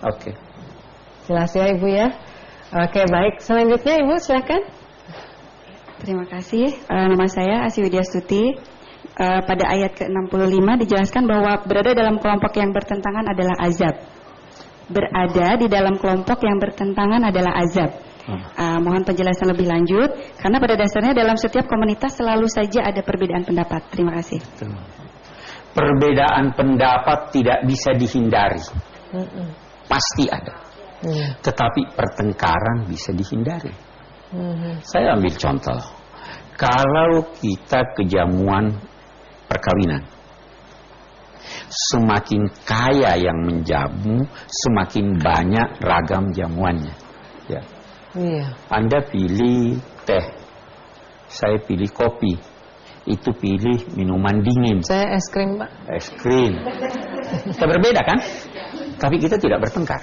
Oke. Jelas ya Ibu ya. Oke, baik. Selanjutnya Ibu silakan. Terima kasih. Nama saya Asy Widyastuti. Pada ayat ke-65 dijelaskan bahwa berada dalam kelompok yang bertentangan adalah azab. Berada di dalam kelompok yang bertentangan adalah azab. Mohon penjelasan lebih lanjut, karena pada dasarnya dalam setiap komunitas selalu saja ada perbedaan pendapat. Terima kasih. Perbedaan pendapat tidak bisa dihindari. Pasti ada. Tetapi pertengkaran bisa dihindari. Saya ambil contoh. Kalau kita kejamuan perkawinan, semakin kaya yang menjamu, semakin banyak ragam jamuannya. Ya. Anda pilih teh, saya pilih kopi, itu pilih minuman dingin. Saya es krim, Pak. Es krim. Kita berbeda kan? Tapi kita tidak bertengkar.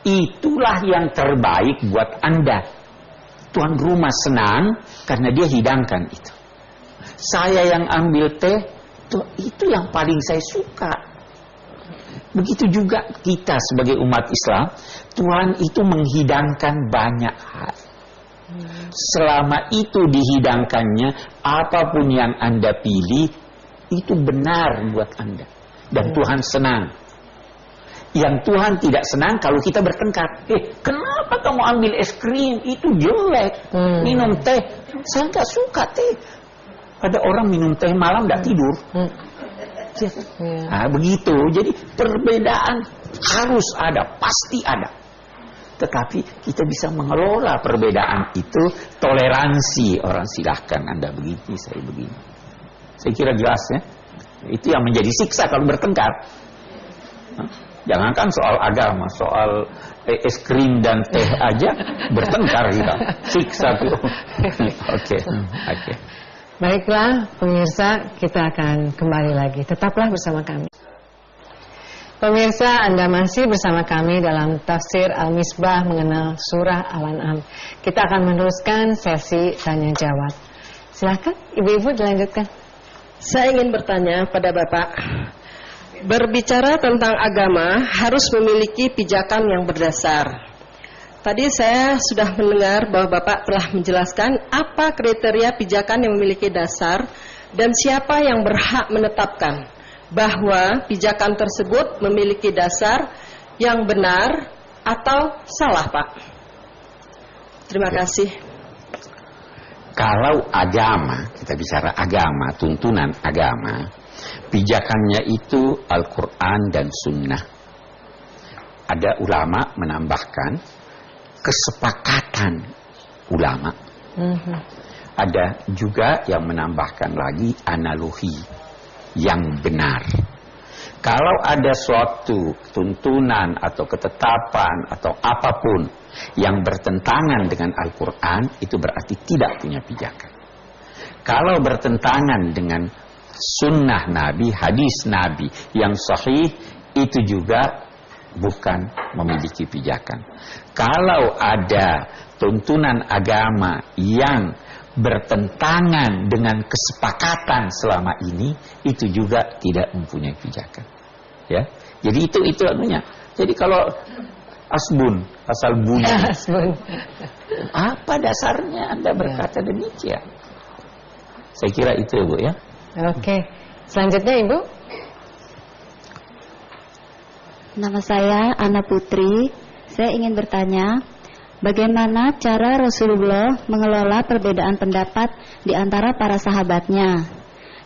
Itulah yang terbaik buat Anda. Tuan rumah senang karena dia hidangkan itu. Saya yang ambil teh, itu yang paling saya suka. Begitu juga kita sebagai umat Islam, Tuhan itu menghidangkan banyak hal. Selama itu dihidangkannya, apapun yang Anda pilih, itu benar buat Anda. Dan Tuhan senang. Yang Tuhan tidak senang kalau kita bertengkar. Kenapa kamu ambil es krim? Itu jelek. Minum teh. Saya nggak suka teh. Ada orang minum teh malam nggak tidur. Nah, begitu. Jadi perbedaan harus ada, pasti ada. Tetapi kita bisa mengelola perbedaan itu, toleransi. Orang silahkan Anda begini, saya begini. Saya kira jelas ya. Itu yang menjadi siksa kalau bertengkar. Jangankan soal agama, soal es krim dan teh aja bertengkar kita. Siksa tuh. Oke. Baiklah pemirsa, kita akan kembali lagi. Tetaplah bersama kami. Pemirsa, Anda masih bersama kami dalam Tafsir Al-Misbah mengenal Surah Al-An'am. Kita akan meneruskan sesi tanya jawab. Silakan ibu-ibu dilanjutkan. Saya ingin bertanya pada Bapak. Berbicara tentang agama harus memiliki pijakan yang berdasar. Tadi saya sudah mendengar bahwa Bapak telah menjelaskan apa kriteria pijakan yang memiliki dasar dan siapa yang berhak menetapkan bahwa pijakan tersebut memiliki dasar yang benar atau salah, Pak. Terima kasih. Kalau agama, kita bicara agama, tuntunan agama, pijakannya itu Al-Quran dan Sunnah. Ada ulama menambahkan kesepakatan ulama. Ada juga yang menambahkan lagi analogi yang benar. Kalau ada suatu tuntunan atau ketetapan atau apapun yang bertentangan dengan Al-Quran, itu berarti tidak punya pijakan. Kalau bertentangan dengan sunnah Nabi, hadis Nabi yang sahih, itu juga bukan memiliki pijakan. Kalau ada tuntunan agama yang bertentangan dengan kesepakatan selama ini, itu juga tidak mempunyai pijakan. Ya, jadi itu anunya. Jadi kalau asbun, asal bunyi. Asbun. Apa dasarnya Anda berkata demikian? Saya kira itu, Bu, ya. Oke. Selanjutnya, Ibu. Nama saya Ana Putri. Saya ingin bertanya, bagaimana cara Rasulullah mengelola perbedaan pendapat di antara para sahabatnya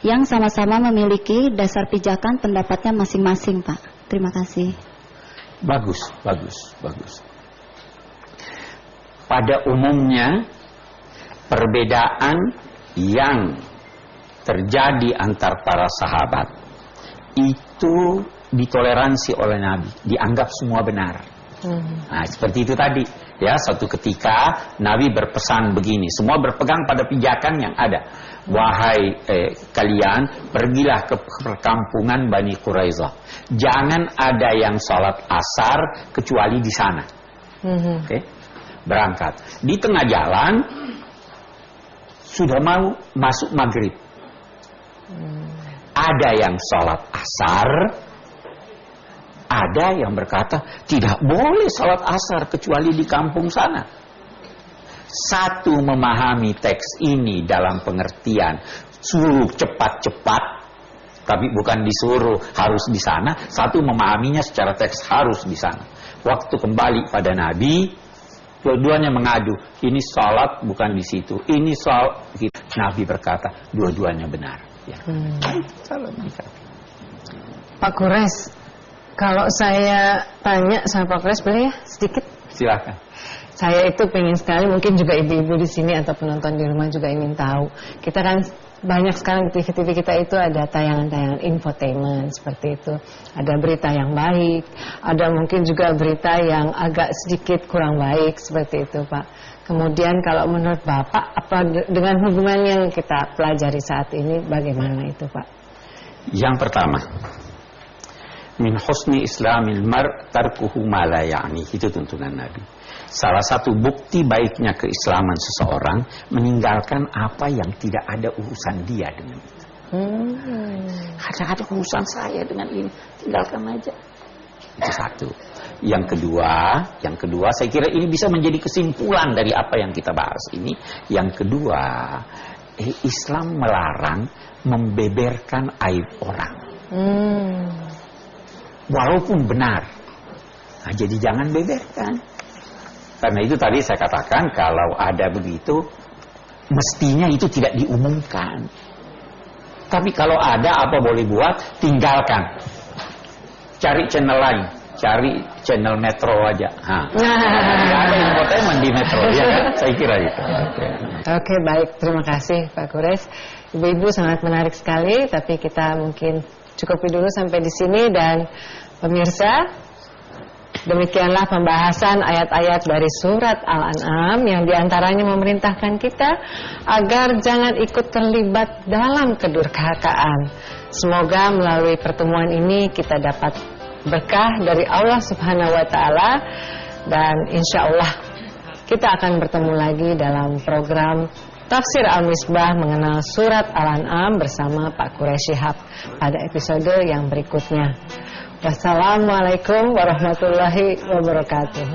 yang sama-sama memiliki dasar pijakan pendapatnya masing-masing, Pak? Terima kasih. Bagus. Pada umumnya, perbedaan yang terjadi antar para sahabat itu ditoleransi oleh Nabi, dianggap semua benar. Nah, seperti itu tadi, ya. Suatu ketika Nabi berpesan begini, semua berpegang pada pijakan yang ada. Wahai kalian, pergilah ke perkampungan Bani Quraizah. Jangan ada yang sholat asar kecuali di sana. Oke? Berangkat. Di tengah jalan sudah mau masuk maghrib. Ada yang sholat asar, ada yang berkata tidak boleh sholat asar kecuali di kampung sana. Satu memahami teks ini dalam pengertian suruh cepat-cepat, tapi bukan disuruh harus di sana. Satu memahaminya secara teks harus di sana. Waktu kembali pada Nabi, dua-duanya mengadu, ini sholat bukan di situ, ini sholat. Nabi berkata dua-duanya benar. Ya. Pak Kures, kalau saya tanya sama Pak Kures boleh ya sedikit? Silakan. Saya itu pengen sekali, mungkin juga ibu-ibu di sini atau penonton di rumah juga ingin tahu. Kita kan banyak sekarang di TV-TV kita itu ada tayangan-tayangan infotainment seperti itu. Ada berita yang baik, ada mungkin juga berita yang agak sedikit kurang baik seperti itu, Pak. Kemudian kalau menurut Bapak, apa dengan hubungan yang kita pelajari saat ini, bagaimana itu, Pak? Yang pertama, min husni islamil mar tarkuhu ma la ya'ni. Itu tuntunan Nabi. Salah satu bukti baiknya keislaman seseorang meninggalkan apa yang tidak ada urusan dia dengan itu. Ada urusan saya dengan ini, tinggalkan aja. Itu satu. Yang kedua, saya kira ini bisa menjadi kesimpulan dari apa yang kita bahas ini. Yang kedua, Islam melarang membeberkan aib orang. Walaupun benar. Nah, jadi jangan beberkan. Karena itu tadi saya katakan kalau ada begitu, mestinya itu tidak diumumkan. Tapi kalau ada apa boleh buat, tinggalkan. Cari channel lain, cari channel Metro aja. Ada infotainment di Metro, ya kan? Saya kira itu. Oke, baik. Terima kasih Pak Kures. Ibu-ibu sangat menarik sekali, tapi kita mungkin cukupi dulu sampai di sini. Dan pemirsa, demikianlah pembahasan ayat-ayat dari surat Al-An'am yang diantaranya memerintahkan kita agar jangan ikut terlibat dalam kedurhakaan. Semoga melalui pertemuan ini kita dapat berkah dari Allah Subhanahu wa Ta'ala, dan insya Allah kita akan bertemu lagi dalam program Tafsir Al-Misbah mengenal surat Al-An'am bersama Pak Kures Shihab pada episode yang berikutnya. Wassalamualaikum warahmatullahi wabarakatuh.